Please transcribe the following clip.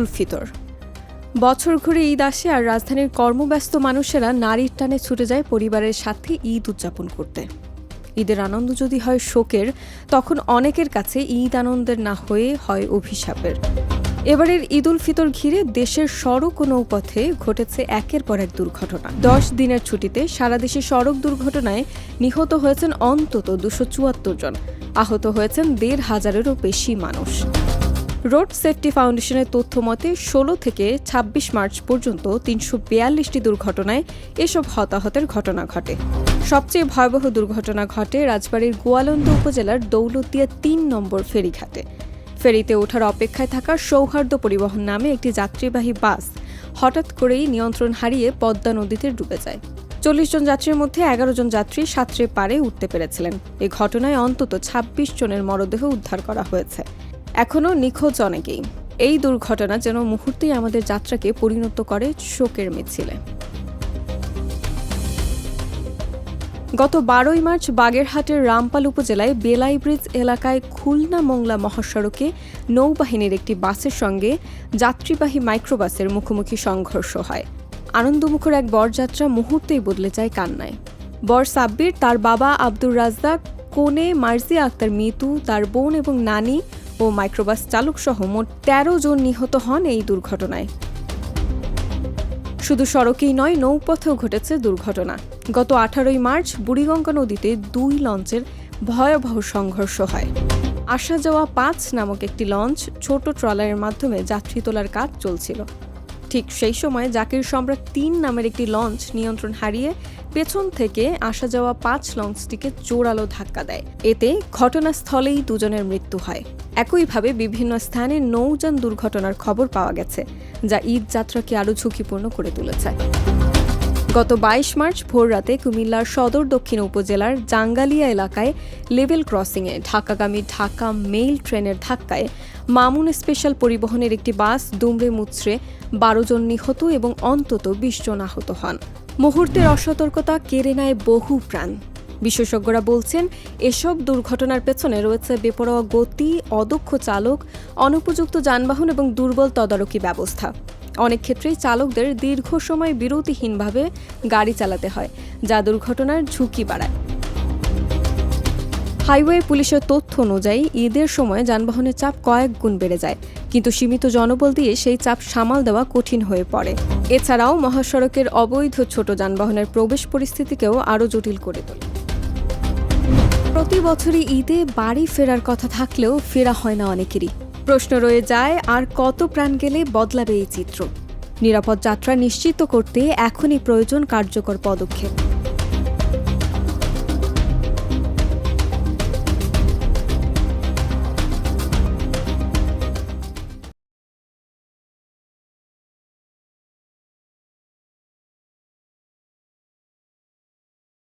উল ফিতর। বছর ঘুরে ঈদ আসে আর রাজধানীর কর্মব্যস্ত মানুষেরা নারীর টানে ছুটে যায় পরিবারের সাথে ঈদ উদযাপন করতে। ঈদের আনন্দ যদি হয় শোকের, তখন অনেকের কাছে ঈদ আনন্দের না হয়ে হয় অভিশাপের। এবারের ঈদ উল ফিতর ঘিরে দেশের সড়ক ও নৌপথে ঘটেছে একের পর এক দুর্ঘটনা। 10 দিনের ছুটিতে সারা দেশে সড়ক দুর্ঘটনায় নিহত হয়েছেন অন্তত 274 জন, আহত হয়েছেন 1,500-এরও বেশি মানুষ। রোড সেফটি ফাউন্ডেশনের তথ্য মতে 16 থেকে 26 মার্চ পর্যন্ত 342টি দুর্ঘটনায় এসব হতাহতের ঘটনা ঘটে। সবচেয়ে ভয়াবহ দুর্ঘটনা ঘটে রাজবাড়ীর গোয়ালন্দ উপজেলার দৌলতদিয়া 3 নম্বর ফেরিঘাটে। ফেরিতে ওঠার অপেক্ষায় থাকা সৌহার্দ্য পরিবহন নামে একটি যাত্রীবাহী বাস হঠাৎ করেই নিয়ন্ত্রণ হারিয়ে পদ্মা নদীতে ডুবে যায়। 40 জন যাত্রীর মধ্যে 11 জন যাত্রী সাঁতরে পারে উঠতে পেরেছিলেন। এ ঘটনায় অন্তত 26 জনের মরদেহ উদ্ধার করা হয়েছে। এখনও নিখোঁজ অনেকেই। এই দুর্ঘটনা যেন মুহূর্তেই আমাদের যাত্রাকে পরিণত করে শোকের মিছিলে। গত 12 মার্চ বাগেরহাটের রামপাল উপজেলায় বেলাই ব্রিজ এলাকায় খুলনা মোংলা মহাসড়কে নৌবাহিনীর একটি বাসের সঙ্গে যাত্রীবাহী মাইক্রোবাসের মুখোমুখি সংঘর্ষ হয়। আনন্দমুখর এক বরযাত্রা মুহূর্তেই বদলে যায় কান্নায়। বর সাব্বির, তার বাবা আব্দুর রাজ্জাক, কনে মার্জিয়া আক্তার মিতু, তার বোন এবং নানি ও মাইক্রোবাস চালক সহ মোট 13 জন নিহত হন এই দুর্ঘটনায়। শুধু সড়কেই নয়, নৌপথেও ঘটেছে দুর্ঘটনা। গত 18 মার্চ বুড়িগঙ্গা নদীতে 2 লঞ্চের ভয়াবহ সংঘর্ষ হয়। আসা যাওয়া 5 নামক একটি লঞ্চ ছোট ট্রলারের মাধ্যমে যাত্রী তোলার কাজ চলছিল। ঠিক সেই সময় জাকির সম্রাট 3 নামের একটি লঞ্চ নিয়ন্ত্রণ হারিয়ে পেছন থেকে আসা যাওয়া 5 লঞ্চটিকে জোরালো ধাক্কা দেয়। এতে ঘটনাস্থলেই 2 জনের মৃত্যু হয়। একইভাবে বিভিন্ন স্থানে নৌযান দুর্ঘটনার খবর পাওয়া গেছে, যা ঈদ যাত্রাকে আরও ঝুঁকিপূর্ণ করে তুলেছে। গত 22 মার্চ ভোররাতে কুমিল্লার সদর দক্ষিণ উপজেলার জাঙ্গালিয়া এলাকায় লেভেল ক্রসিংয়ে ঢাকাগামী ঢাকা মেইল ট্রেনের ধাক্কায় মামুন স্পেশাল পরিবহনের একটি বাস দুমড়ে মুচড়ে 12 জন নিহত এবং অন্তত 20 জন আহত হন। মুহূর্তের অসতর্কতা কেড়ে নেয় বহু প্রাণ। বিশেষজ্ঞরা বলছেন, এসব দুর্ঘটনার পেছনে রয়েছে বেপরোয়া গতি, অদক্ষ চালক, অনুপযুক্ত যানবাহন এবং দুর্বল তদারকি ব্যবস্থা। অনেক ক্ষেত্রেই চালকদের দীর্ঘ সময় বিরতিহীনভাবে গাড়ি চালাতে হয়, যা দুর্ঘটনার ঝুঁকি বাড়ায়। হাইওয়ে পুলিশের তথ্য অনুযায়ী ঈদের সময় যানবাহনের চাপ কয়েক গুণ বেড়ে যায়, কিন্তু সীমিত জনবল দিয়ে সেই চাপ সামাল দেওয়া কঠিন হয়ে পড়ে। এছাড়াও মহাসড়কের অবৈধ ছোট যানবাহনের প্রবেশ পরিস্থিতিকেও আরও জটিল করে তোলে। প্রতি বছরই ঈদে বাড়ি ফেরার কথা থাকলেও ফেরা হয় না অনেকেরই। প্রশ্ন রয়ে যায়, আর কত প্রাণ গেলে বদলাবে এই চিত্র? নিরাপদ যাত্রা নিশ্চিত করতে এখনই প্রয়োজন কার্যকর পদক্ষেপ।